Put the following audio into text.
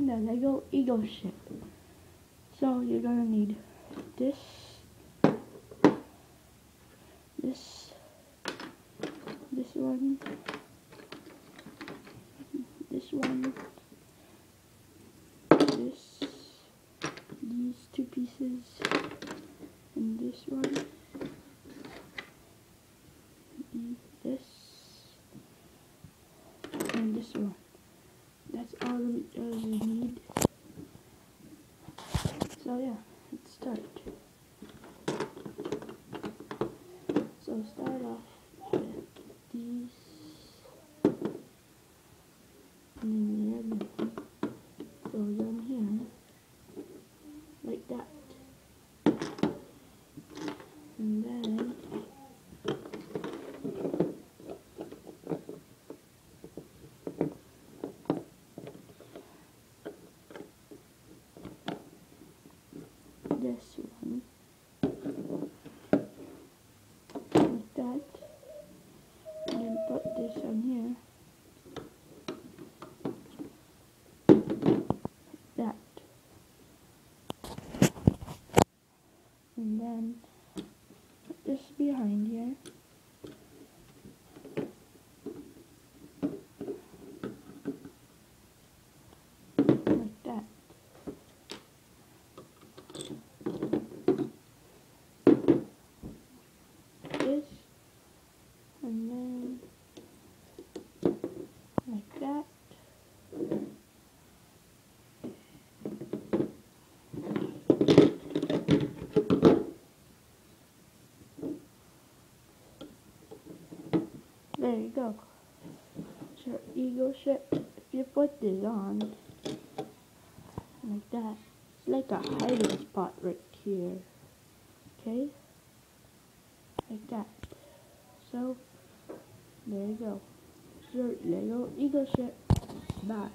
the Lego Eagle ship. So you're gonna need this, this one, this one, these two pieces, and this one, this, and this one. That's all you need. So yeah, let's start. So start off with these, and then the red one goes on here, like that. And then this one, like that, and then put this on here, like that, and then put this behind here, like that. This, and then like that. There you go. It's your Eagle ship. If you put this on, like that, it's like a hiding spot right here. Okay? Like that. So, there you go. It's your Lego Eagle ship. Bye.